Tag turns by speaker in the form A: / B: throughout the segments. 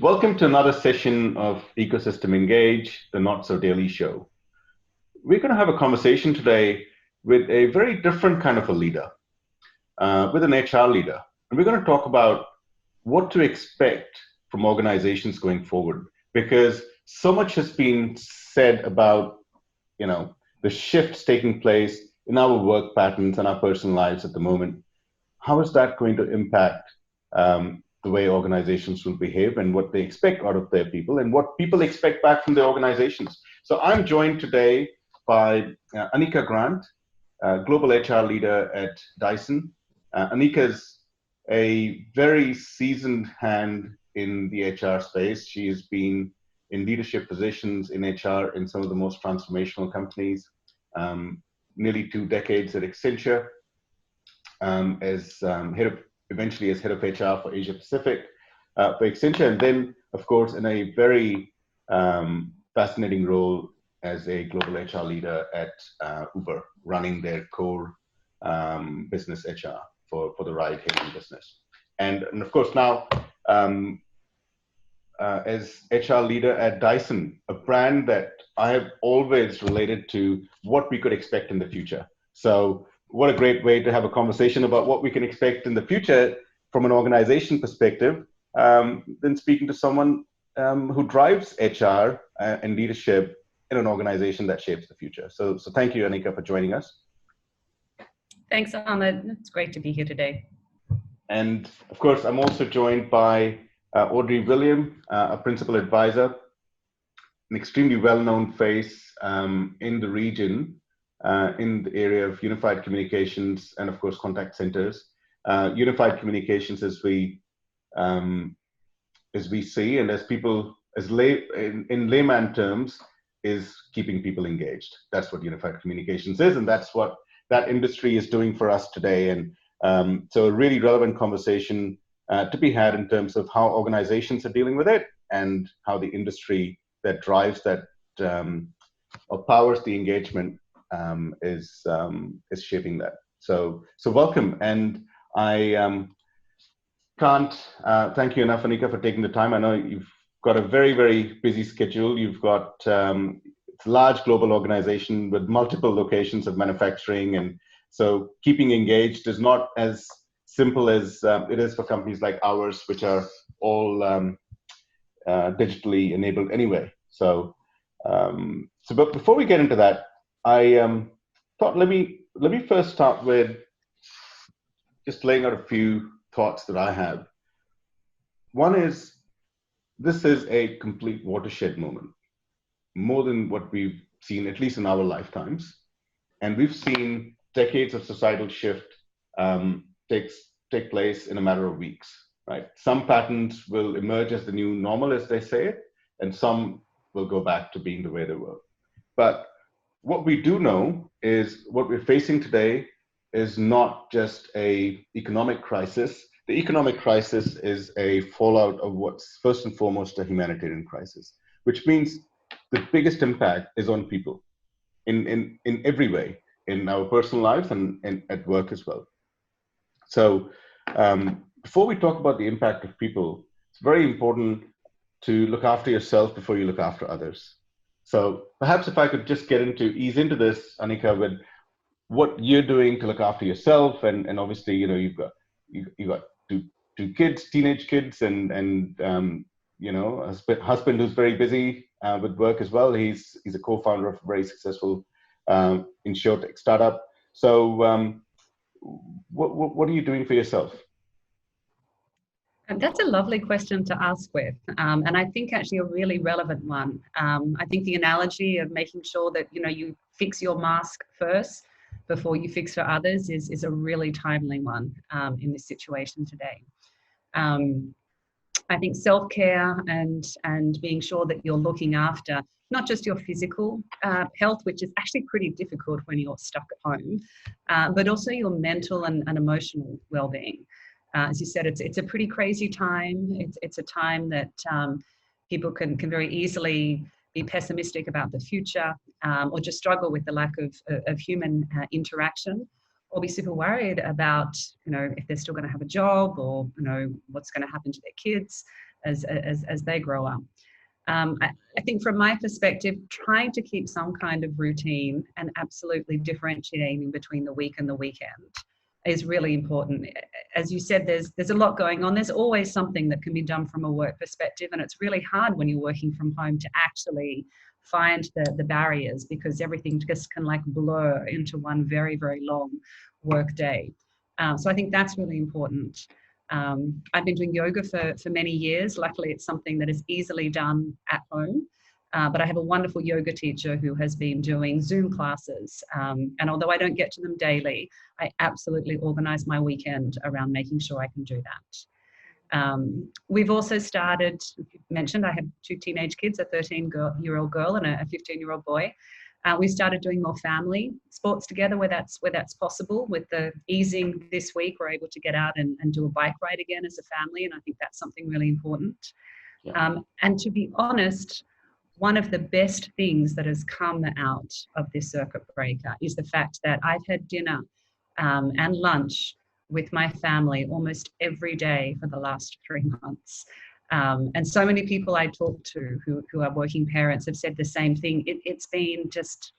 A: Welcome to another session of Ecosystem Engage, the Not So Daily Show. We're going to have a conversation today with a very different kind of a leader, with an HR leader. And we're going to talk about what to expect from organizations going forward, because so much has been said about, the shifts taking place in our work patterns and our personal lives at the moment. How is that going to impact the way organizations will behave and what they expect out of their people and what people expect back from their organizations? So I'm joined today by Anika Grant, Global HR Leader at Dyson. Anika's a very seasoned hand in the HR space. She has been in leadership positions in HR in some of the most transformational companies, nearly 2 decades at Accenture, eventually as head of HR for Asia Pacific for Accenture, and then, of course, in a very fascinating role as a global HR leader at Uber, running their core business HR for the ride-hailing business. And of course, now as HR leader at Dyson, a brand that I have always related to what we could expect in the future. So what a great way to have a conversation about what we can expect in the future from an organization perspective, than speaking to someone who drives HR and leadership in an organization that shapes the future. So thank you, Anika, for joining us.
B: Thanks, Amit. It's great to be here today.
A: And of course, I'm also joined by Audrey, a principal advisor, an extremely well-known face in the region, in the area of unified communications and, of course, contact centers. Unified communications, as we see, and in layman terms, is keeping people engaged. That's what unified communications is, and that's what that industry is doing for us today. And so a really relevant conversation to be had in terms of how organizations are dealing with it and how the industry that drives that or powers the engagement is shaping that. So welcome, and I can't thank you enough, Anika, for taking the time. I know you've got a very, very busy schedule. You've got it's a large global organization with multiple locations of manufacturing, and so keeping engaged is not as simple as it is for companies like ours, which are all digitally enabled anyway. But before we get into that, I thought let me first start with just laying out a few thoughts that I have. One is, this is a complete watershed moment, more than what we've seen, at least in our lifetimes. And we've seen decades of societal shift take place in a matter of weeks, right? Some patterns will emerge as the new normal, as they say, and some will go back to being the way they were. But what we do know is what we're facing today is not just an economic crisis. The economic crisis is a fallout of what's first and foremost a humanitarian crisis, which means the biggest impact is on people in every way, in our personal lives and at work as well. So before we talk about the impact of people, it's very important to look after yourself before you look after others. So perhaps if I could just ease into this, Anika, with what you're doing to look after yourself, and obviously, you've got two kids, teenage kids, and a husband who's very busy with work as well. He's a co-founder of a very successful insurtech startup. So what are you doing for yourself?
B: That's a lovely question to ask with, and I think actually a really relevant one. I think the analogy of making sure that you fix your mask first before you fix for others is a really timely one in this situation today. I think self-care and being sure that you're looking after not just your physical health, which is actually pretty difficult when you're stuck at home, but also your mental and emotional well-being. As you said, it's a pretty crazy time. It's a time that people can very easily be pessimistic about the future, or just struggle with the lack of human interaction, or be super worried about if they're still going to have a job, or what's going to happen to their kids. as they grow up. I think from my perspective, trying to keep some kind of routine and absolutely differentiating between the week and the weekend is really important. As you said, there's a lot going on. There's always something that can be done from a work perspective, and it's really hard when you're working from home to actually find the barriers, because everything just can like blur into one very, very long work day. So I think that's really important. I've been doing yoga for many years. Luckily, it's something that is easily done at home. But I have a wonderful yoga teacher who has been doing Zoom classes. And although I don't get to them daily, I absolutely organize my weekend around making sure I can do that. We've also started, mentioned, I have 2 teenage kids, a 13-year-old girl and a 15-year-old boy. We started doing more family sports together where that's possible. With the easing this week, we're able to get out and do a bike ride again as a family, and I think that's something really important. Yeah. And to be honest, one of the best things that has come out of this circuit breaker is the fact that I've had dinner and lunch with my family almost every day for the last 3 months. And so many people I talk to who are working parents have said the same thing. It's been just,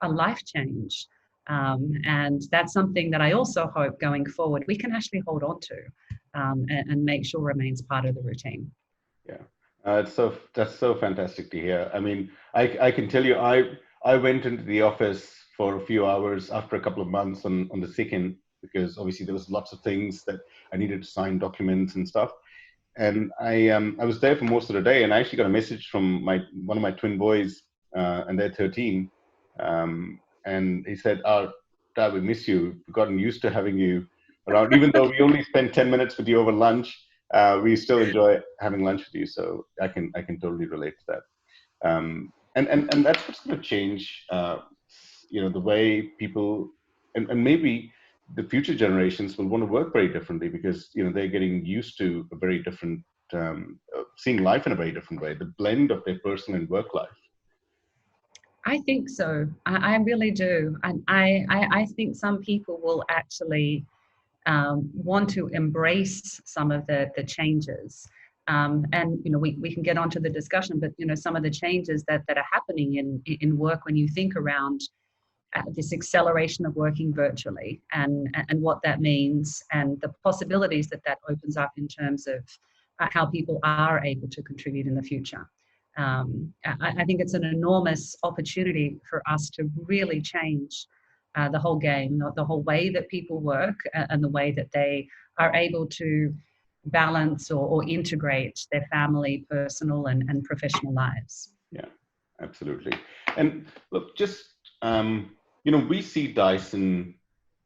B: a life change. And that's something that I also hope going forward we can actually hold on to and make sure remains part of the routine.
A: Yeah, that's so fantastic to hear. I mean, I can tell you, I went into the office for a few hours after a couple of months on the sick end, because obviously there was lots of things that I needed to sign documents and stuff. And I was there for most of the day, and I actually got a message from one of my twin boys, and they're 13, and he said, "Oh, Dad, we miss you. We've gotten used to having you around, even though we only spend 10 minutes with you over lunch. We still enjoy having lunch with you." So I can totally relate to that. And that's what's going to change, the way people, and maybe the future generations will want to work very differently, because they're getting used to a very different seeing life in a very different way, the blend of their personal and work life.
B: I think so. I really do. And I think some people will actually want to embrace some of the changes. And we can get onto the discussion, but some of the changes that are happening in work when you think around this acceleration of working virtually and what that means, and the possibilities that opens up in terms of how people are able to contribute in the future. I think it's an enormous opportunity for us to really change the whole game, the whole way that people work and the way that they are able to balance or integrate their family, personal and professional lives.
A: Yeah, absolutely. And look, just we see Dyson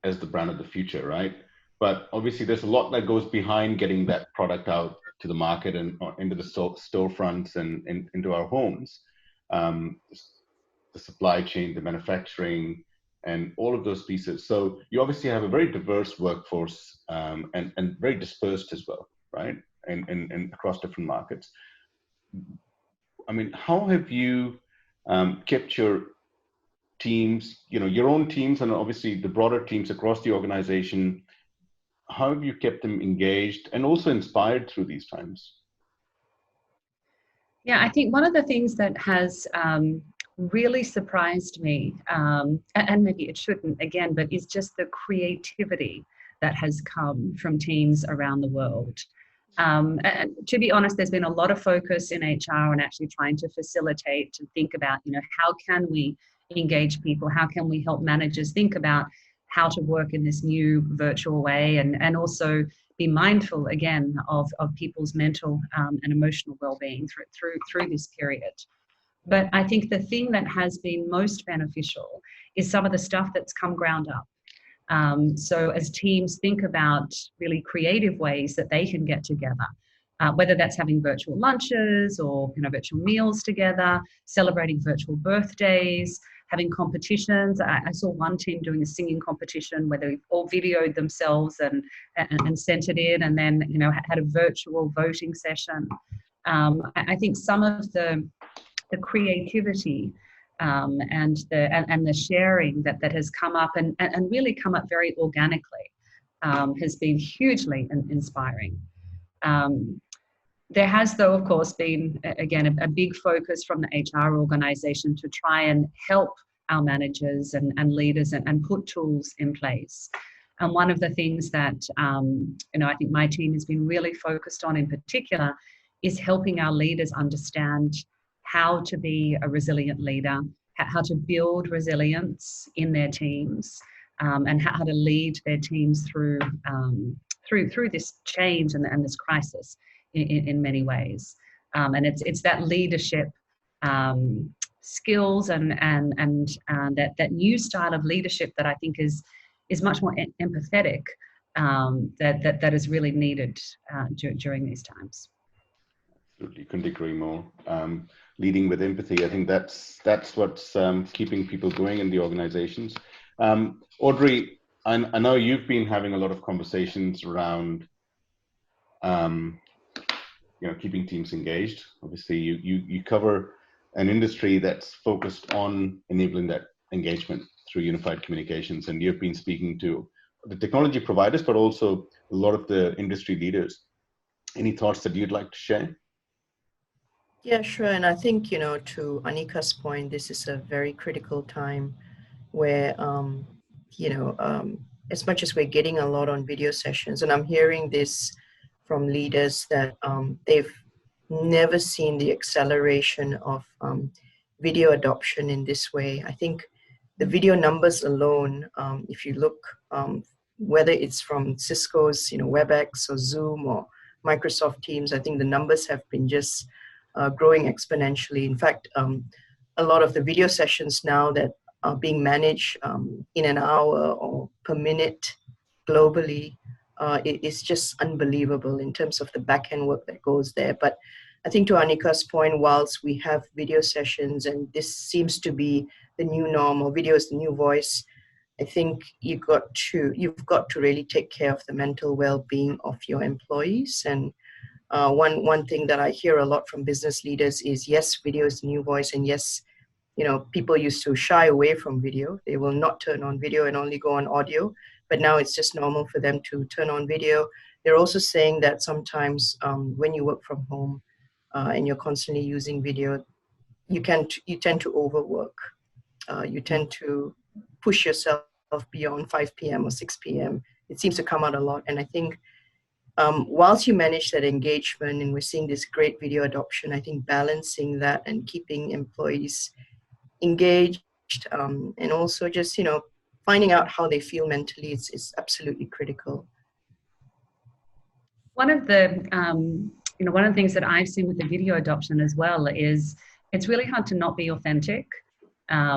A: as the brand of the future, right? But obviously there's a lot that goes behind getting that product out to the market and into the storefronts and into our homes. The supply chain, the manufacturing, and all of those pieces. So you obviously have a very diverse workforce and very dispersed as well, right? And across different markets. I mean, how have you kept your teams, your own teams, and obviously the broader teams across the organization, how have you kept them engaged and also inspired through these times?
B: Yeah, I think one of the things that has really surprised me, and maybe it shouldn't again, but is just the creativity that has come from teams around the world. And to be honest, there's been a lot of focus in HR on actually trying to facilitate, to think about, how can we engage people? How can we help managers think about how to work in this new virtual way, and also be mindful again of people's mental and emotional well-being through this period. But I think the thing that has been most beneficial is some of the stuff that's come ground up. So as teams think about really creative ways that they can get together, whether that's having virtual lunches or virtual meals together, celebrating virtual birthdays, having competitions. I saw one team doing a singing competition where they all videoed themselves and sent it in, and then had a virtual voting session. I think some of the creativity and the sharing that has come up and really come up very organically has been hugely inspiring. There has, though, of course, been, again, a big focus from the HR organization to try and help our managers and leaders and put tools in place. And one of the things that, I think my team has been really focused on in particular is helping our leaders understand how to be a resilient leader, how to build resilience in their teams, and how to lead their teams through this change and this crisis in many ways. And it's that leadership skills and that new style of leadership that I think is much more empathetic, that is really needed during these times.
A: Absolutely, couldn't agree more. Leading with empathy, I think that's what's keeping people going in the organizations. Audrey, I know you've been having a lot of conversations around keeping teams engaged. Obviously, you cover an industry that's focused on enabling that engagement through unified communications, and you've been speaking to the technology providers, but also a lot of the industry leaders. Any thoughts that you'd like to share?
C: Yeah, sure. And I think, to Anika's point, this is a very critical time where, as much as we're getting a lot on video sessions, and I'm hearing this from leaders that they've never seen the acceleration of video adoption in this way. I think the video numbers alone, if you look, whether it's from Cisco's, WebEx or Zoom or Microsoft Teams, I think the numbers have been just growing exponentially. In fact, a lot of the video sessions now that are being managed in an hour or per minute globally, it is just unbelievable in terms of the back-end work that goes there. But I think to Anika's point, whilst we have video sessions and this seems to be the new norm, or video is the new voice, I think you've got to really take care of the mental well-being of your employees. And one thing that I hear a lot from business leaders is, yes, video is the new voice, and yes, people used to shy away from video. They will not turn on video and only go on audio, but now it's just normal for them to turn on video. They're also saying that sometimes when you work from home and you're constantly using video, you tend to overwork. You tend to push yourself beyond 5 p.m. or 6 p.m. It seems to come out a lot. And I think whilst you manage that engagement and we're seeing this great video adoption, I think balancing that and keeping employees engaged and also just, finding out how they feel mentally is absolutely critical.
B: One of the one of the things that I've seen with the video adoption as well is it's really hard to not be authentic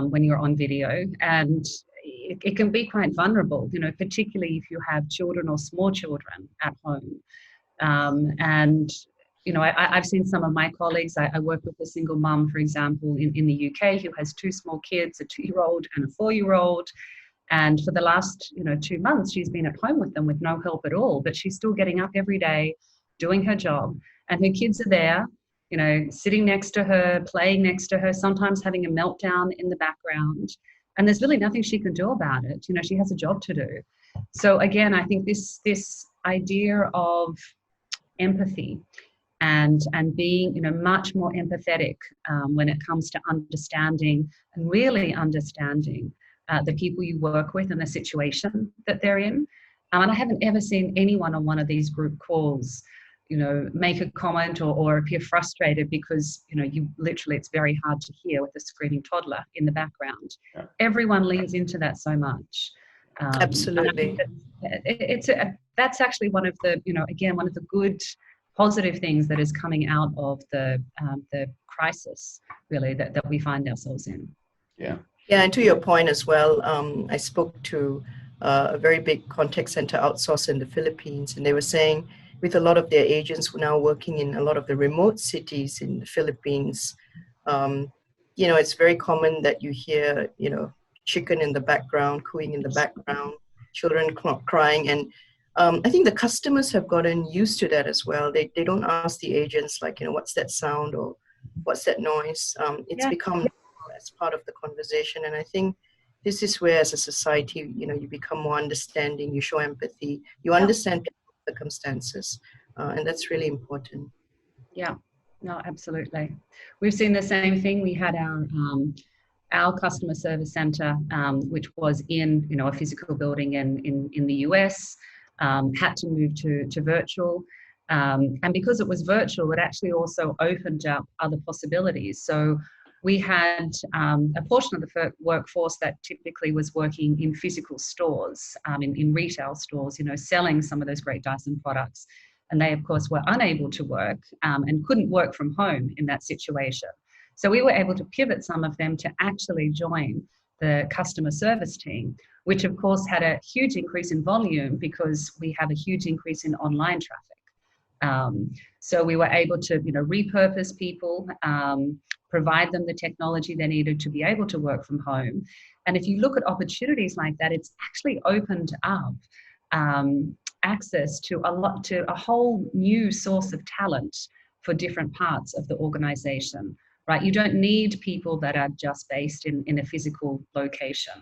B: when you're on video, and it can be quite vulnerable, particularly if you have children or small children at home. I've seen some of my colleagues. I work with a single mum, for example, in the UK, who has two small kids, a 2-year-old and a 4-year-old. And for the last, 2 months, she's been at home with them with no help at all, but she's still getting up every day, doing her job. And her kids are there, sitting next to her, playing next to her, sometimes having a meltdown in the background. And there's really nothing she can do about it. She has a job to do. So again, I think this idea of empathy and being, much more empathetic when it comes to understanding and really understanding the people you work with and the situation that they're in. And I haven't ever seen anyone on one of these group calls, make a comment or appear frustrated because, you literally, it's very hard to hear with a screaming toddler in the background. Yeah. Everyone leans into that so much.
C: Absolutely.
B: That's actually one of the, again, one of the good positive things that is coming out of the crisis, really, that we find ourselves in.
A: Yeah.
C: Yeah, and to your point as well, I spoke to a very big contact center outsourcer in the Philippines, and they were saying with a lot of their agents now working in a lot of the remote cities in the Philippines, it's very common that you hear, chicken in the background, cooing in the background, children crying. And I think the customers have gotten used to that as well. They don't ask the agents, like, what's that sound or what's that noise? It's become as part of the conversation. And I think this is where, as a society, you become more understanding, you show empathy, you understand people's circumstances, and that's really important.
B: Yeah, no, absolutely. We've seen the same thing. We had our customer service center, which was in a physical building in the US, had to move to virtual. And because it was virtual, it actually also opened up other possibilities. So we had a portion of the workforce that typically was working in physical stores, in retail stores, selling some of those great Dyson products. And they, of course, were unable to work and couldn't work from home in that situation. So we were able to pivot some of them to actually join the customer service team, which of course had a huge increase in volume because we have a huge increase in online traffic. So we were able to, repurpose people, provide them the technology they needed to be able to work from home. And if you look at opportunities like that, it's actually opened up access to a whole new source of talent for different parts of the organization, right? You don't need people that are just based in a physical location.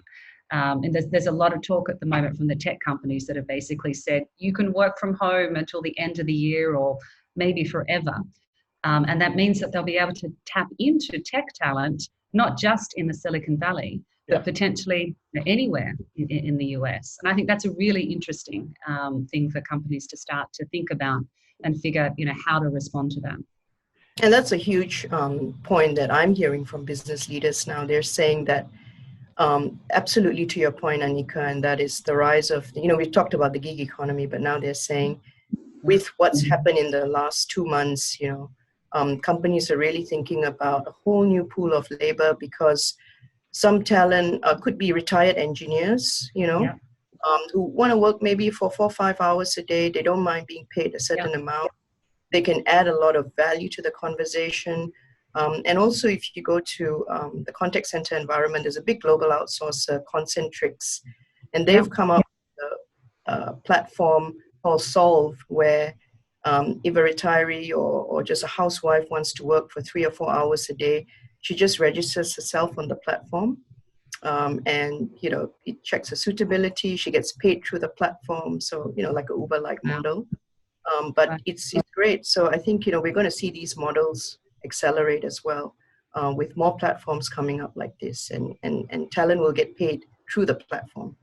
B: And there's a lot of talk at the moment from the tech companies that have basically said, you can work from home until the end of the year or maybe forever. And that means that they'll be able to tap into tech talent, not just in the Silicon Valley, but potentially anywhere in the US. And I think that's a really interesting thing for companies to start to think about and figure, how to respond to that.
C: And that's a huge point that I'm hearing from business leaders now. They're saying that absolutely to your point, Anika, and that is the rise of, we've talked about the gig economy, but now they're saying with what's happened in the last 2 months, companies are really thinking about a whole new pool of labor because some talent could be retired engineers, who want to work maybe for 4 or 5 hours a day. They don't mind being paid a certain amount. They can add a lot of value to the conversation. And also, if you go to the contact center environment, there's a big global outsourcer, Concentrix, and they've come up with a platform called Solve, where if a retiree or just a housewife wants to work for 3 or 4 hours a day, she just registers herself on the platform. And, it checks her suitability. She gets paid through the platform. So, like a Uber-like model. But it's great. So I think, we're going to see these models accelerate as well with more platforms coming up like this, and talent will get paid through the platform.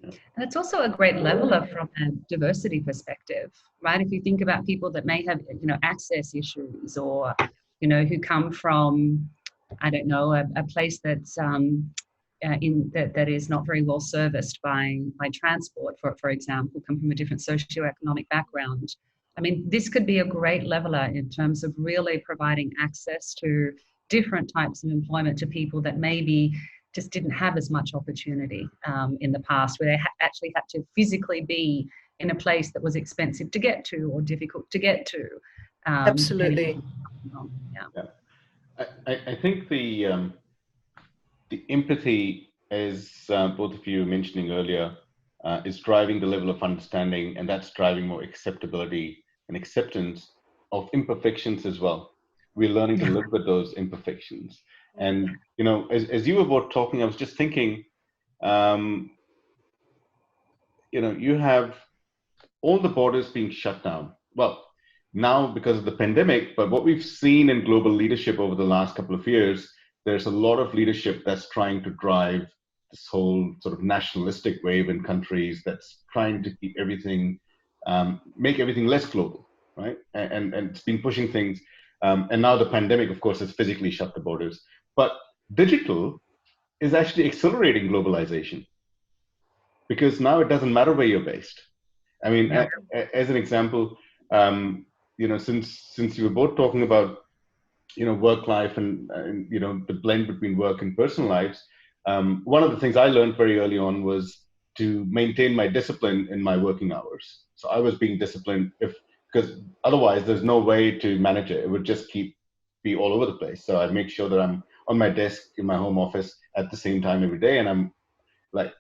B: And it's also a great leveler from a diversity perspective, right? If you think about people that may have, access issues or, who come from, I don't know, a place that's that is not very well serviced by transport, for example, come from a different socioeconomic background. I mean, this could be a great leveler in terms of really providing access to different types of employment to people that maybe just didn't have as much opportunity in the past, where they actually had to physically be in a place that was expensive to get to or difficult to get to.
C: Absolutely.
A: I think the empathy, as both of you were mentioning earlier, is driving the level of understanding, and that's driving more acceptability and acceptance of imperfections as well. We're learning to live with those imperfections. And, as you were both talking, I was just thinking, you have all the borders being shut down. Well, now because of the pandemic, but what we've seen in global leadership over the last couple of years, there's a lot of leadership that's trying to drive this whole sort of nationalistic wave in countries that's trying to keep everything, make everything less global, right? And it's been pushing things. And now the pandemic, of course, has physically shut the borders. But digital is actually accelerating globalization, because now it doesn't matter where you're based. I mean, as an example, since you were both talking about, work life and the blend between work and personal lives, one of the things I learned very early on was to maintain my discipline in my working hours. So I was being disciplined because otherwise there's no way to manage it. It would just be all over the place. So I make sure that I'm on my desk in my home office at the same time every day, and I'm like,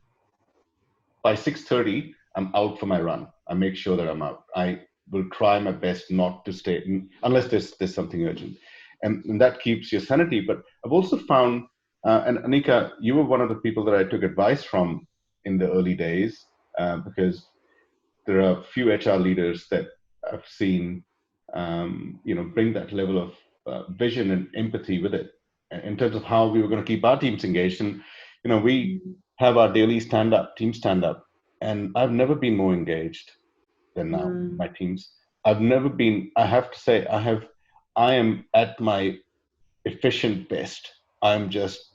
A: by 6:30, I'm out for my run. I make sure that I'm out. I will try my best not to stay unless there's something urgent, and that keeps your sanity. But I've also found, and Anika, you were one of the people that I took advice from in the early days, because there are a few HR leaders that I've seen bring that level of vision and empathy with it in terms of how we were going to keep our teams engaged. And we have our daily team stand up, and I've never been more engaged than now. My teams, I've never been. I have to say, I am at my efficient best. I'm just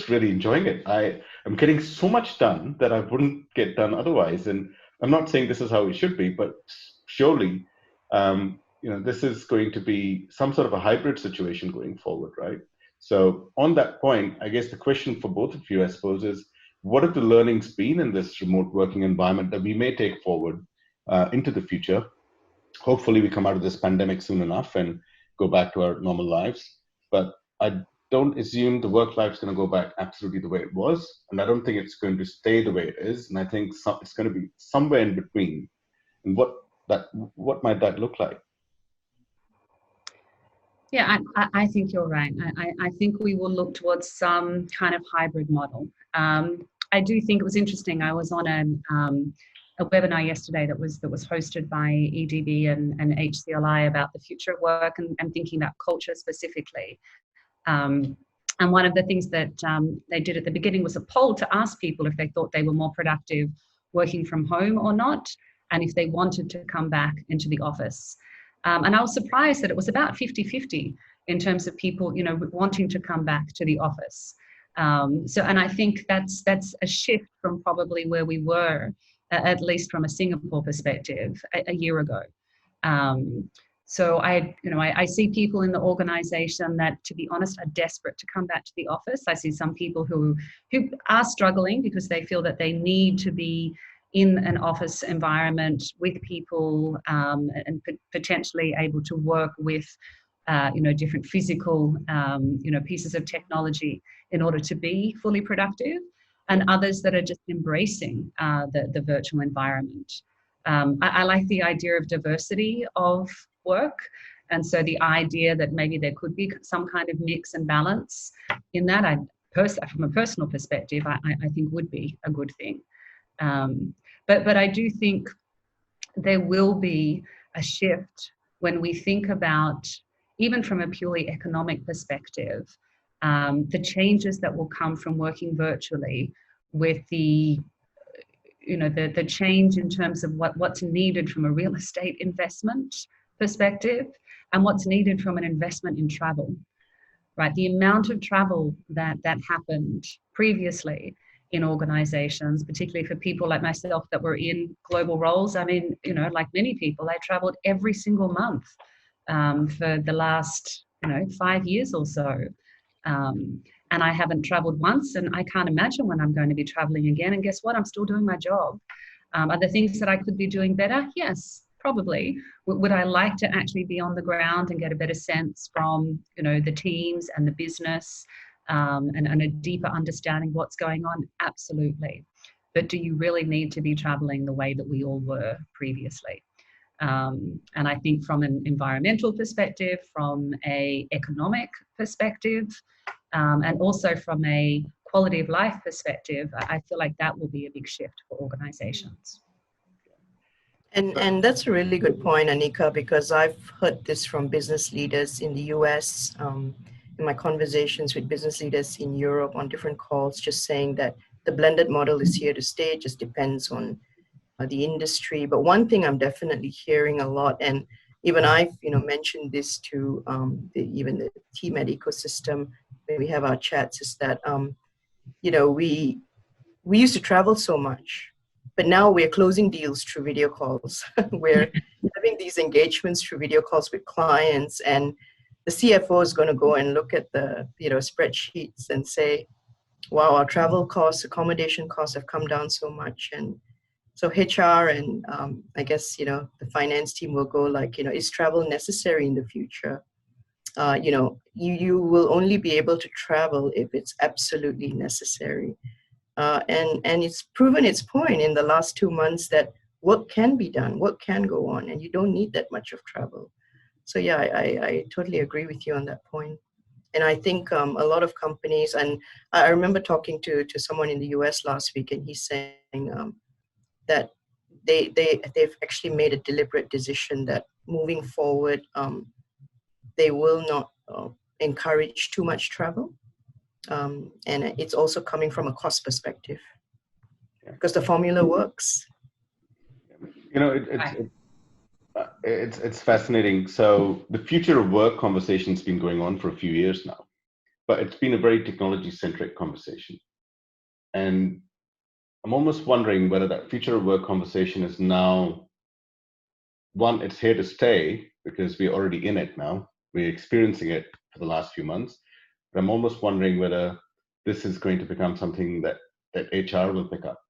A: really enjoying it. I am getting so much done that I wouldn't get done otherwise. And I'm not saying this is how it should be, but surely, this is going to be some sort of a hybrid situation going forward, right? So on that point, I guess the question for both of you, I suppose, is what have the learnings been in this remote working environment that we may take forward into the future? Hopefully we come out of this pandemic soon enough and go back to our normal lives. But I don't assume the work life is going to go back absolutely the way it was. And I don't think it's going to stay the way it is. And I think it's going to be somewhere in between. And what might that look like?
B: Yeah, I think you're right. I think we will look towards some kind of hybrid model. I do think it was interesting. I was on a webinar yesterday that was hosted by EDB and HCLI about the future of work and thinking about culture specifically. And one of the things that they did at the beginning was a poll to ask people if they thought they were more productive working from home or not, and if they wanted to come back into the office. And I was surprised that it was about 50-50 in terms of people, wanting to come back to the office. And I think that's a shift from probably where we were, at least from a Singapore perspective, a year ago. So I see people in the organization that, to be honest, are desperate to come back to the office. I see some people who are struggling because they feel that they need to be in an office environment with people and potentially able to work with different physical pieces of technology in order to be fully productive, and others that are just embracing the virtual environment. I like the idea of diversity of work, and so the idea that maybe there could be some kind of mix and balance in that, from a personal perspective, I think would be a good thing. But I do think there will be a shift when we think about, even from a purely economic perspective, the changes that will come from working virtually, with the change in terms of what's needed from a real estate investment perspective and what's needed from an investment in travel, right? The amount of travel that happened previously in organizations, particularly for people like myself that were in global roles. I mean, like many people, I traveled every single month for the last, 5 years or so. And I haven't traveled once, and I can't imagine when I'm going to be traveling again. And guess what? I'm still doing my job. Are there things that I could be doing better? Yes, probably. Would I like to actually be on the ground and get a better sense from, the teams and the business and a deeper understanding of what's going on? Absolutely. But do you really need to be traveling the way that we all were previously? And I think from an environmental perspective, from an economic perspective, and also from a quality of life perspective, I feel like that will be a big shift for organizations.
C: And that's a really good point, Anika, because I've heard this from business leaders in the US, in my conversations with business leaders in Europe on different calls, just saying that the blended model is here to stay. It just depends on the industry. But one thing I'm definitely hearing a lot, and even I've mentioned this to even the team at Ecosystem when we have our chats, is that we used to travel so much, but now we're closing deals through video calls. We're having these engagements through video calls with clients, and the CFO is going to go and look at the spreadsheets and say, wow, our travel costs, accommodation costs have come down so much. And so HR and I guess, the finance team will go like, is travel necessary in the future? You will only be able to travel if it's absolutely necessary. And it's proven its point in the last 2 months that work can be done, work can go on, and you don't need that much of travel. So yeah, I totally agree with you on that point. And I think a lot of companies, and I remember talking to someone in the US last week, and he's saying that they've actually made a deliberate decision that moving forward, they will not encourage too much travel. And it's also coming from a cost perspective, because the formula works.
A: You know, it's fascinating. So the future of work conversation's been going on for a few years now, but it's been a very technology-centric conversation. And I'm almost wondering whether that future of work conversation is now, one, it's here to stay because we're already in it now. We're experiencing it for the last few months. But I'm almost wondering whether this is going to become something that HR will pick up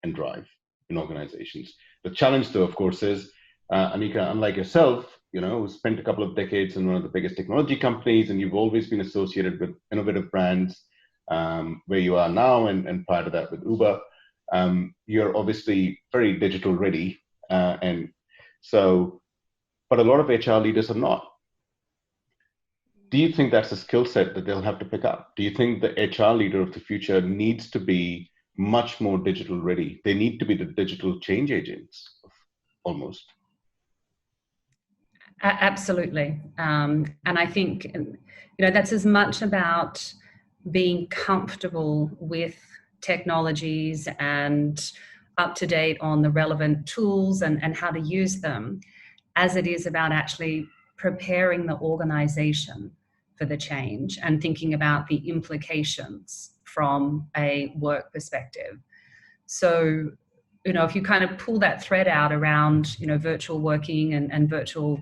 A: and drive in organizations. The challenge, though, of course, is, Anika, unlike yourself, you know, who spent a couple of decades in one of the biggest technology companies, and you've always been associated with innovative brands, where you are now, and prior to that with Uber, you're obviously very digital ready, and so, but a lot of HR leaders are not. Do you think that's a skill set that they'll have to pick up? Do you think the HR leader of the future needs to be much more digital ready? They need to be the digital change agents, almost.
B: Absolutely. And I think, you know, that's as much about being comfortable with technologies and up to date on the relevant tools and how to use them, as it is about actually preparing the organization for the change and thinking about the implications from a work perspective. So, you know, if you kind of pull that thread out around, you know, virtual working and virtual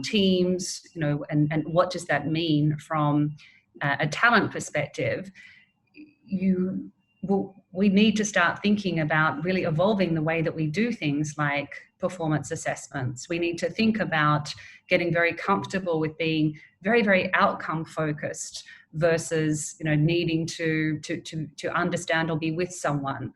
B: teams, you know, and what does that mean from a talent perspective, we need to start thinking about really evolving the way that we do things like performance assessments. We need to think about getting very comfortable with being very, very outcome focused versus, you know, needing to understand or be with someone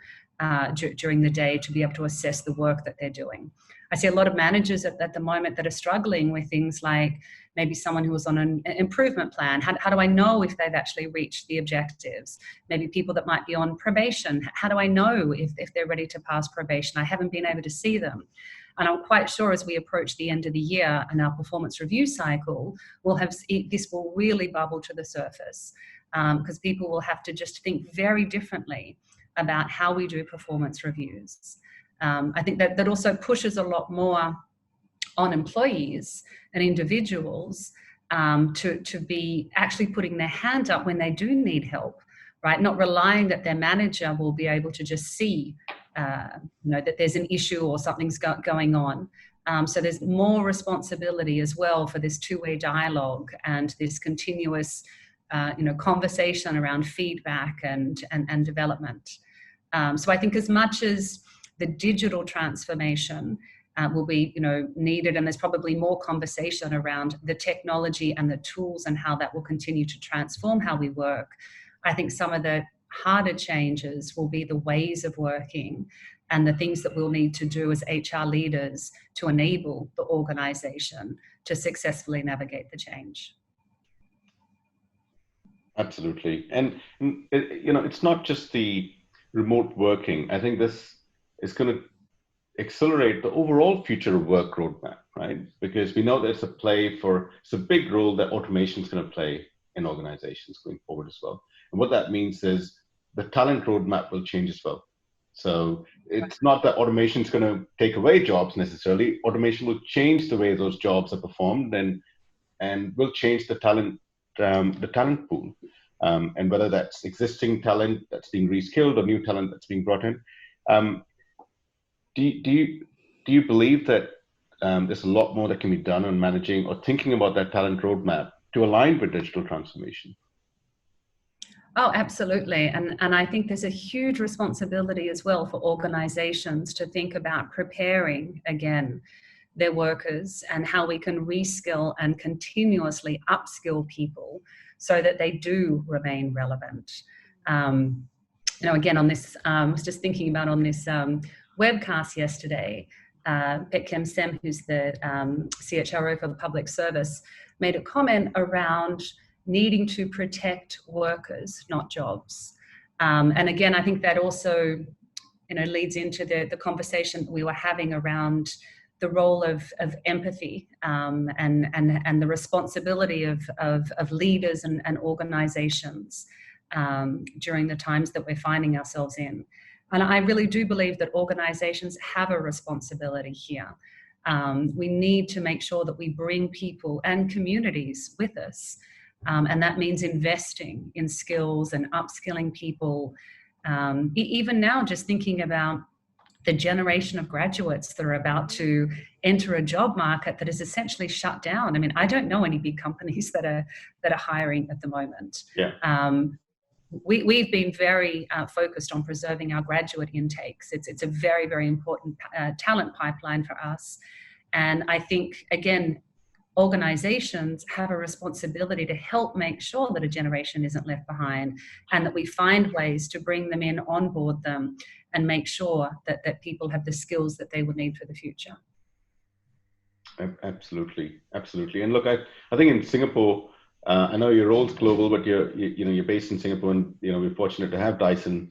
B: during the day to be able to assess the work that they're doing. I see a lot of managers at the moment that are struggling with things like maybe someone who was on an improvement plan. How do I know if they've actually reached the objectives? Maybe people that might be on probation. How do I know if they're ready to pass probation? I haven't been able to see them. And I'm quite sure as we approach the end of the year and our performance review cycle, this will really bubble to the surface, because people will have to just think very differently about how we do performance reviews. I think that also pushes a lot more on employees and individuals to be actually putting their hand up when they do need help, right? Not relying that their manager will be able to just see, you know, that there's an issue or something's going on. So there's more responsibility as well for this two-way dialogue and this continuous, you know, conversation around feedback and development. So I think as much as the digital transformation will be, you know, needed, and there's probably more conversation around the technology and the tools and how that will continue to transform how we work. I think some of the harder changes will be the ways of working and the things that we'll need to do as HR leaders to enable the organization to successfully navigate the change.
A: Absolutely. And, you know, it's not just the remote working. I think this is going to accelerate the overall future of work roadmap, right? Because we know there's it's a big role that automation is going to play in organizations going forward as well. And what that means is the talent roadmap will change as well. So it's not that automation is going to take away jobs necessarily. Automation will change the way those jobs are performed and will change the talent pool. And whether that's existing talent that's being reskilled or new talent that's being brought in. Do you believe that there's a lot more that can be done on managing or thinking about that talent roadmap to align with digital transformation?
B: Oh, absolutely. And I think there's a huge responsibility as well for organizations to think about preparing, again, their workers and how we can reskill and continuously upskill people so that they do remain relevant. You know, again, on this, I was just thinking about on this webcast yesterday, Petkem Sem, who's the CHRO for the public service, made a comment around needing to protect workers, not jobs. And again, I think that also, leads into the conversation that we were having around the role of empathy and the responsibility of leaders and organizations during the times that we're finding ourselves in. And I really do believe that organizations have a responsibility here. We need to make sure that we bring people and communities with us. And that means investing in skills and upskilling people. Even now, just thinking about the generation of graduates that are about to enter a job market that is essentially shut down. I mean, I don't know any big companies that are hiring at the moment.
A: Yeah.
B: We've been very focused on preserving our graduate intakes. It's a very, very important talent pipeline for us. And I think, again, organizations have a responsibility to help make sure that a generation isn't left behind, and that we find ways to bring them in, onboard them, and make sure that people have the skills that they will need for the future.
A: Absolutely. And look, I think in Singapore, I know your role's global, but you're based in Singapore, and we're fortunate to have Dyson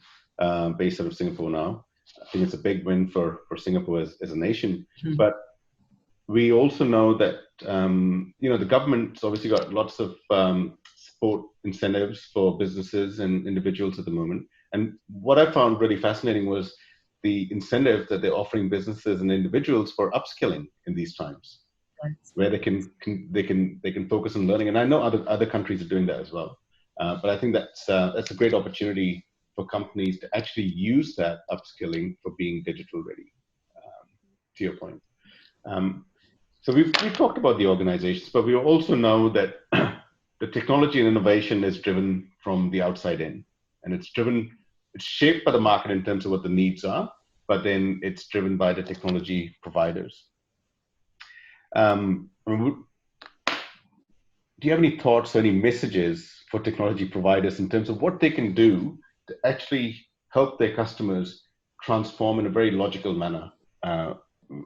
A: based out of Singapore now. I think it's a big win for Singapore as a nation. Mm-hmm. But we also know that the government's obviously got lots of support incentives for businesses and individuals at the moment. And what I found really fascinating was the incentive that they're offering businesses and individuals for upskilling in these times, where they can focus on learning. And I know other countries are doing that as well. But I think that's a great opportunity for companies to actually use that upskilling for being digital ready. To your point. So we've talked about the organizations, but we also know that the technology and innovation is driven from the outside in, and it's shaped by the market in terms of what the needs are, but then it's driven by the technology providers. Do you have any thoughts or any messages for technology providers in terms of what they can do to actually help their customers transform in a very logical manner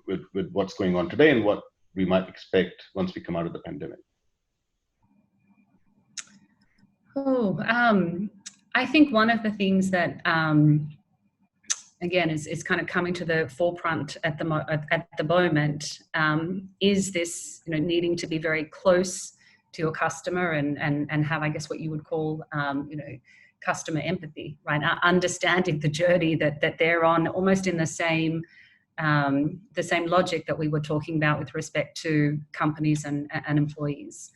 A: with what's going on today and what we might expect once we come out of the pandemic?
B: I think one of the things that, again, is kind of coming to the forefront at the moment is this, needing to be very close to your customer and have, I guess, what you would call, customer empathy, right? Understanding the journey that they're on, almost in the same logic that we were talking about with respect to companies and employees.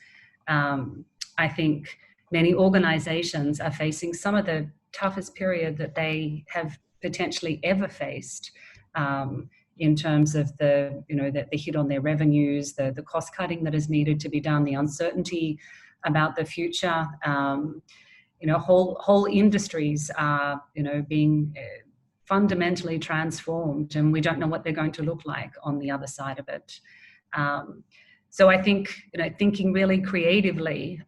B: I think many organizations are facing some of the toughest period that they have potentially ever faced in terms of the hit on their revenues, the cost cutting that is needed to be done, the uncertainty about the future. Whole industries are, being fundamentally transformed, and we don't know what they're going to look like on the other side of it. So I think, thinking really creatively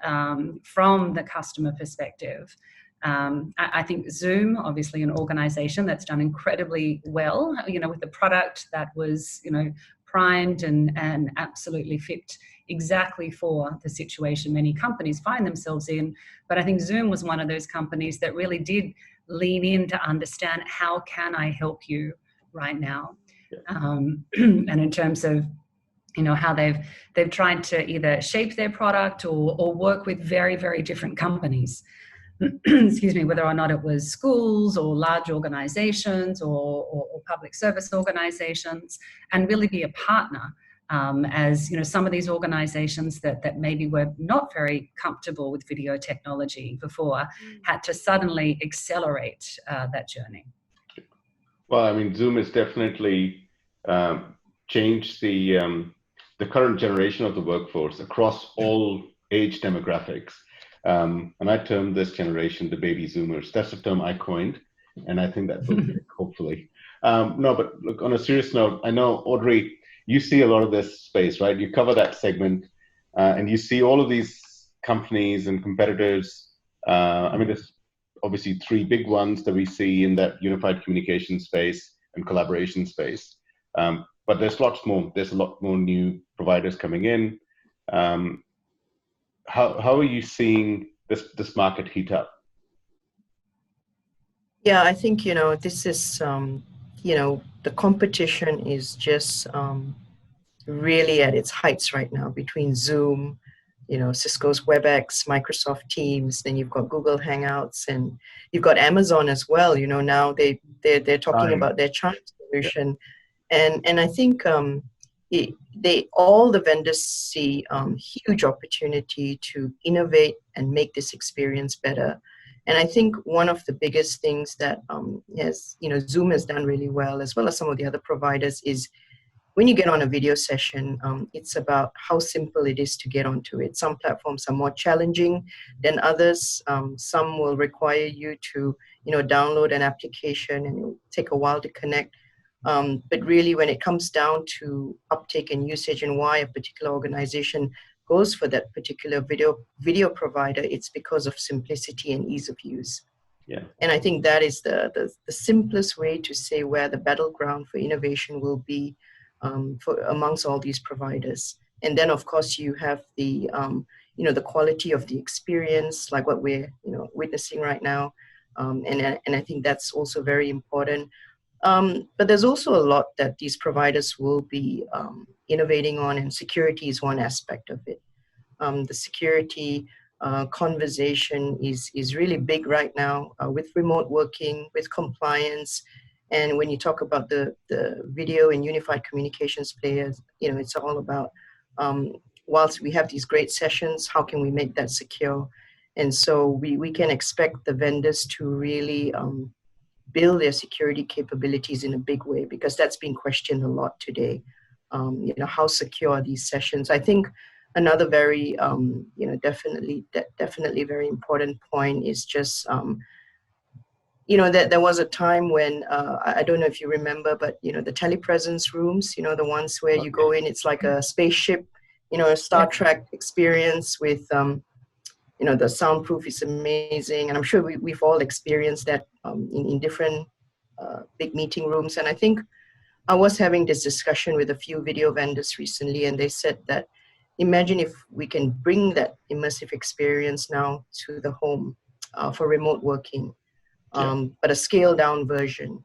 B: from the customer perspective, I think Zoom, obviously an organization that's done incredibly well, with the product that was, primed and absolutely fit exactly for the situation many companies find themselves in. But I think Zoom was one of those companies that really did lean in to understand, how can I help you right now? And in terms of, how they've tried to either shape their product or work with very, very different companies. Excuse me, whether or not it was schools or large organizations or public service organizations, and really be a partner as some of these organizations that maybe were not very comfortable with video technology before had to suddenly accelerate that journey.
A: Well, I mean, Zoom has definitely changed the current generation of the workforce across all age demographics. And I termed this generation the baby Zoomers. That's the term I coined, and I think that will hopefully. No, but look, on a serious note, I know, Audrey, you see a lot of this space, right? You cover that segment, and you see all of these companies and competitors. I mean, there's obviously three big ones that we see in that unified communication space and collaboration space. But there's lots more. There's a lot more new providers coming in. How are you seeing this market heat up?
C: Yeah, I think, this is the competition is just really at its heights right now between Zoom, Cisco's WebEx, Microsoft Teams, then you've got Google Hangouts, and you've got Amazon as well. Now they're talking about their Chime solution, and I think all the vendors see huge opportunity to innovate and make this experience better. And I think one of the biggest things that Zoom has done really well, as well as some of the other providers, is when you get on a video session, it's about how simple it is to get onto it. Some platforms are more challenging than others. Some will require you to, download an application, and it'll take a while to connect. But really, when it comes down to uptake and usage and why a particular organization goes for that particular video provider, it's because of simplicity and ease of use.
A: Yeah.
C: And I think that is the simplest way to say where the battleground for innovation will be for amongst all these providers. And then, of course, you have the the quality of the experience, like what we're witnessing right now, and I think that's also very important. But there's also a lot that these providers will be innovating on, and security is one aspect of it. The security conversation is really big right now with remote working, with compliance. And when you talk about the video and unified communications players, it's all about, whilst we have these great sessions, how can we make that secure? And so we can expect the vendors to really build their security capabilities in a big way, because that's being questioned a lot today. How secure are these sessions? I think another very, definitely very important point is just, that there was a time when, I don't know if you remember, but, the telepresence rooms, the ones where you go in, it's like a spaceship, a Star Trek experience with, the soundproof is amazing. And I'm sure we've all experienced that in different big meeting rooms. And I think I was having this discussion with a few video vendors recently, and they said that imagine if we can bring that immersive experience now to the home for remote working, but a scaled down version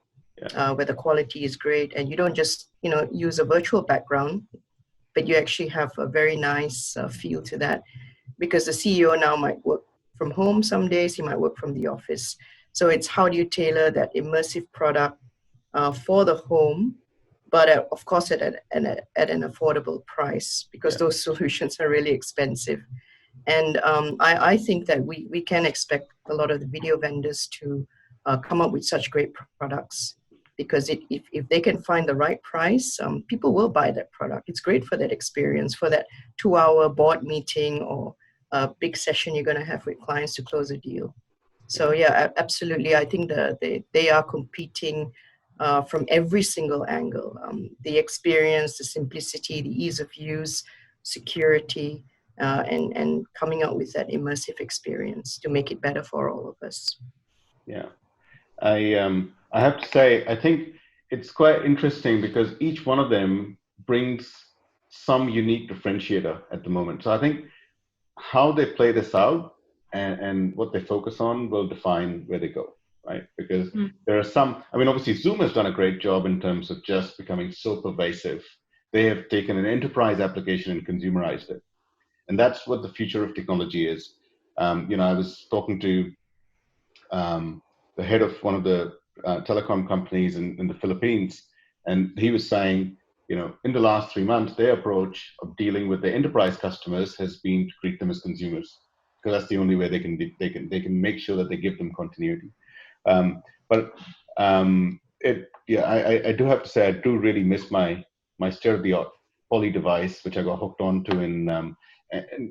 C: where the quality is great, and you don't just use a virtual background, but you actually have a very nice feel to that, because the CEO now might work from home some days, he might work from the office. So it's how do you tailor that immersive product for the home, but of course at an affordable price, because those solutions are really expensive. And I think that we can expect a lot of the video vendors to come up with such great products, because if they can find the right price, people will buy that product. It's great for that experience, for that 2-hour board meeting or a big session you're going to have with clients to close a deal. So yeah, absolutely. I think they are competing from every single angle. The experience, the simplicity, the ease of use, security, and coming out with that immersive experience to make it better for all of us.
A: Yeah, I have to say, I think it's quite interesting because each one of them brings some unique differentiator at the moment. So I think how they play this out and what they focus on will define where they go, right? Because there are some, I mean, obviously Zoom has done a great job in terms of just becoming so pervasive. They have taken an enterprise application and consumerized it. And that's what the future of technology is. I was talking to the head of one of the telecom companies in the Philippines, and he was saying, in the last 3 months, their approach of dealing with their enterprise customers has been to treat them as consumers, because that's the only way they can make sure that they give them continuity. I do have to say, I do really miss my state-of-the-art poly device, which I got hooked onto and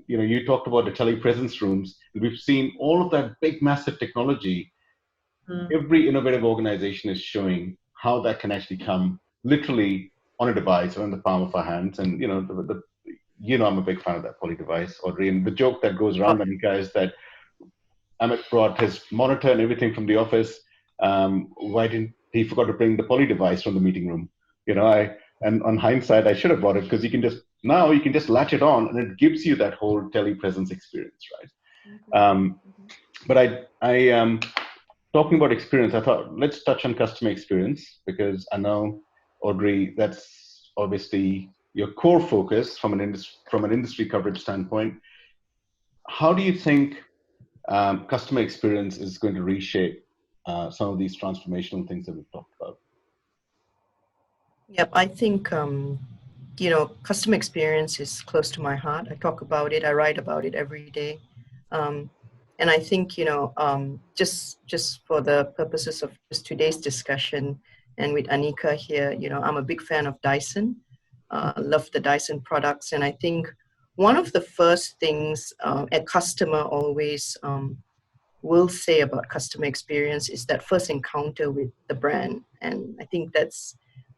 A: you talked about the telepresence rooms. We've seen all of that big, massive technology. Every innovative organization is showing how that can actually come literally on a device or in the palm of our hands. And I'm a big fan of that poly device, Audrey. And the joke that goes around, Anika, is that Amit brought his monitor and everything from the office. Why didn't he forgot to bring the poly device from the meeting room? And on hindsight, I should have brought it, because you can just latch it on and it gives you that whole telepresence experience, right? But talking about experience, I thought let's touch on customer experience, because I know, Audrey, that's obviously your core focus from an industry coverage standpoint. How do you think customer experience is going to reshape some of these transformational things that we've talked about?
C: Yep, I think customer experience is close to my heart. I talk about it, I write about it every day. And I think, just for the purposes of just today's discussion and with Anika here, I'm a big fan of Dyson. Love the Dyson products. And I think one of the first things a customer always will say about customer experience is that first encounter with the brand. And I think that's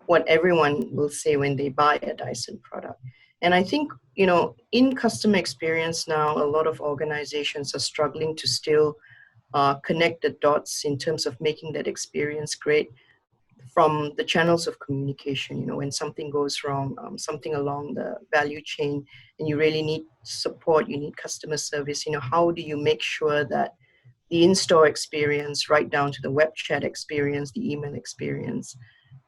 C: what everyone will say when they buy a Dyson product. And I think, in customer experience now, a lot of organizations are struggling to still connect the dots in terms of making that experience great from the channels of communication. When something goes wrong, something along the value chain, and you really need support, you need customer service, how do you make sure that the in-store experience, right down to the web chat experience, the email experience,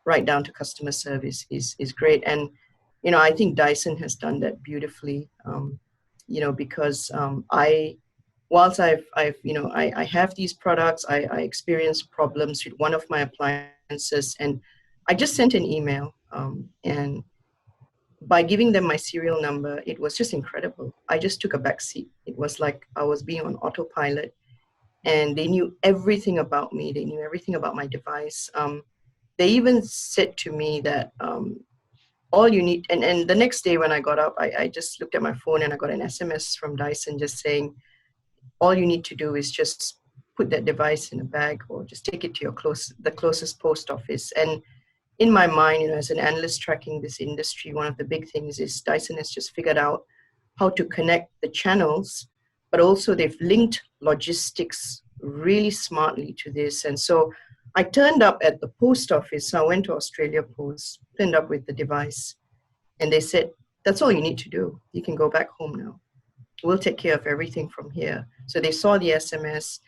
C: right down to customer service is great. And I think Dyson has done that beautifully, because whilst I have these products, I experienced problems with one of my appliances, and I just sent an email, and by giving them my serial number, it was just incredible. I just took a back seat. It was like I was being on autopilot, and they knew everything about me. They knew everything about my device. They even said to me that all you need, and the next day when I got up, I just looked at my phone and I got an SMS from Dyson just saying, all you need to do is just put that device in a bag or just take it to the closest post office. And in my mind, as an analyst tracking this industry, one of the big things is Dyson has just figured out how to connect the channels, but also they've linked logistics really smartly to this. And so I turned up at the post office. So I went to Australia Post, turned up with the device, and they said, that's all you need to do. You can go back home now. We'll take care of everything from here. So they saw the SMS,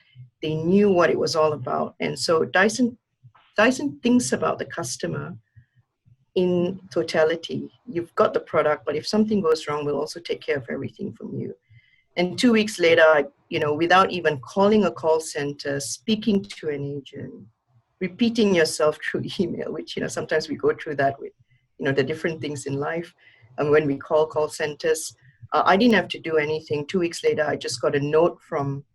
C: they knew what it was all about. And so Dyson thinks about the customer in totality. You've got the product, but if something goes wrong, we'll also take care of everything from you. And 2 weeks later, without even calling a call center, speaking to an agent, repeating yourself through the email, which, sometimes we go through that with, the different things in life. And when we call centers, I didn't have to do anything. 2 weeks later, I just got a note from,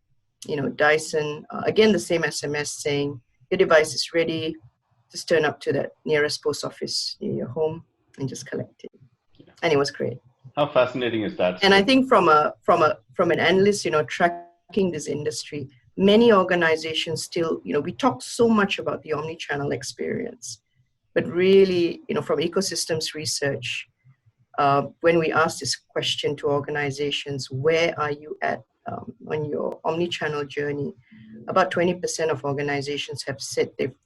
C: Dyson, again, the same SMS saying, your device is ready, just turn up to that nearest post office near your home and just collect it. Yeah. And it was great.
A: How fascinating is that?
C: And I think from an analyst, tracking this industry, many organizations still, we talk so much about the omni-channel experience, but really, from ecosystems research, when we ask this question to organizations, where are you at on your omni-channel journey? About 20% of organizations have said they've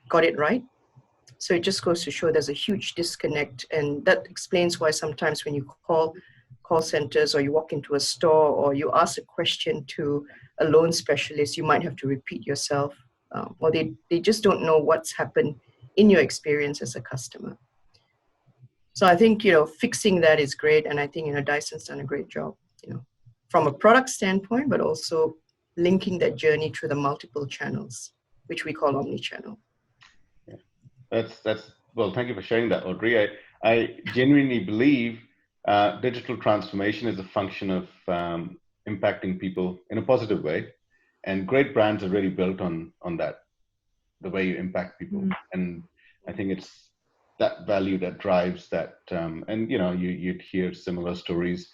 C: got it right. So it just goes to show there's a huge disconnect, and that explains why sometimes when you call centers or you walk into a store or you ask a question to a loan specialist, you might have to repeat yourself, or they just don't know what's happened in your experience as a customer. So I think, fixing that is great, and I think, Dyson's done a great job, from a product standpoint, but also linking that journey through the multiple channels, which we call omni-channel.
A: That's well, thank you for sharing that, Audrey. I genuinely believe digital transformation is a function of impacting people in a positive way, and great brands are really built on that, the way you impact people. And I think it's that value that drives that. And you'd hear similar stories.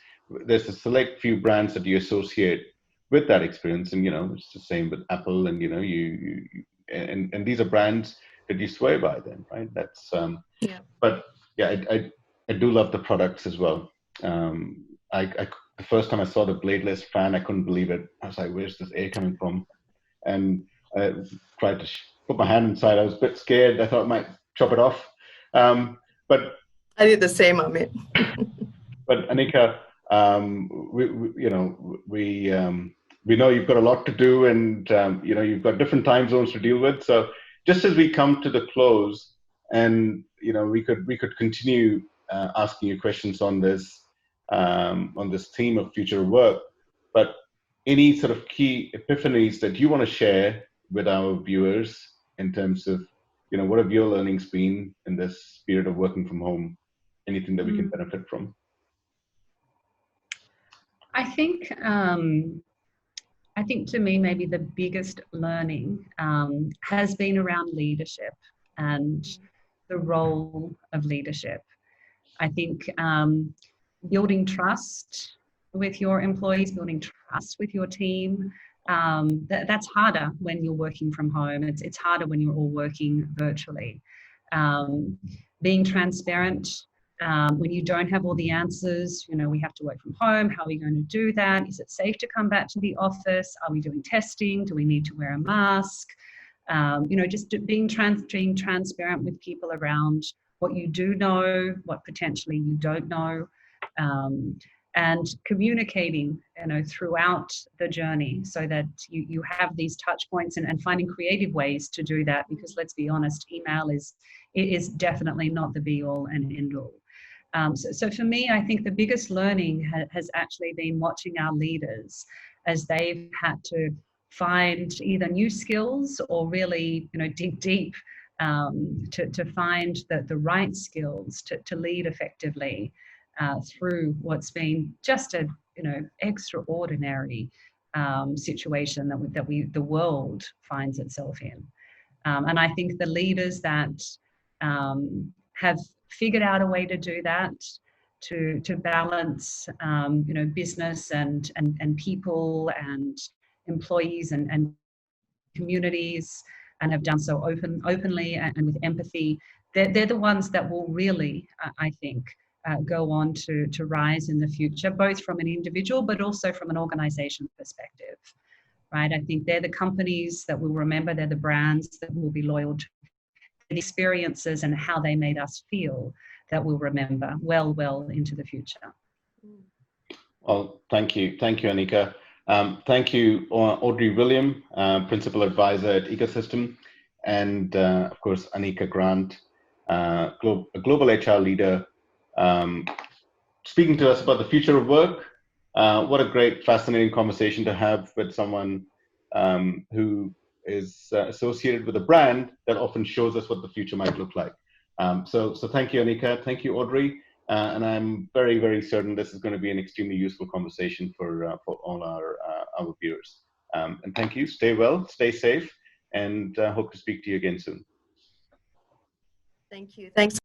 A: There's a select few brands that you associate with that experience, and it's the same with Apple, and and these are brands that you swear by them, right? That's
C: yeah.
A: But yeah, I do love the products as well. The first time I saw the bladeless fan, I couldn't believe it. I was like, where's this air coming from? And I tried to put my hand inside. I was a bit scared. I thought I might chop it off. But
C: I did the same, Amit.
A: But Anika, we know you've got a lot to do, and you've got different time zones to deal with. So just as we come to the close, and we could continue asking you questions on this theme of future of work, but any sort of key epiphanies that you want to share with our viewers in terms of what have your learnings been in this period of working from home? Anything that we can benefit from?
B: I think to me, maybe the biggest learning has been around leadership and the role of leadership. I think building trust with your employees, building trust with your team, that's harder when you're working from home. It's harder when you're all working virtually. Being transparent when you don't have all the answers, we have to work from home. How are we going to do that? Is it safe to come back to the office? Are we doing testing? Do we need to wear a mask? Just being transparent with people around what you do know, what potentially you don't know, and communicating, throughout the journey, so that you have these touch points and finding creative ways to do that. Because let's be honest, email is definitely not the be all and end all. So for me, I think the biggest learning has actually been watching our leaders as they've had to find either new skills or really, dig deep to find the right skills to lead effectively through what's been just a extraordinary situation that the world finds itself in. And I think the leaders that have figured out a way to do that, to balance business and people and employees and communities, and have done so openly and with empathy, they're the ones that will really, I think, go on to rise in the future, both from an individual but also from an organization perspective, right? I think they're the companies that we'll remember, they're the brands that we'll be loyal to, the experiences and how they made us feel that we'll remember well into the future.
A: Well, thank you, Anika. Thank you, Audrey William, Principal Advisor at Ecosystem, and of course, Anika Grant, a global HR leader, speaking to us about the future of work. What a great, fascinating conversation to have with someone who is associated with a brand that often shows us what the future might look like. So thank you, Anika. Thank you, Audrey. And I'm very, very certain this is going to be an extremely useful conversation for all our viewers. And thank you. Stay well, stay safe, and hope to speak to you again soon.
C: Thank you. Thanks.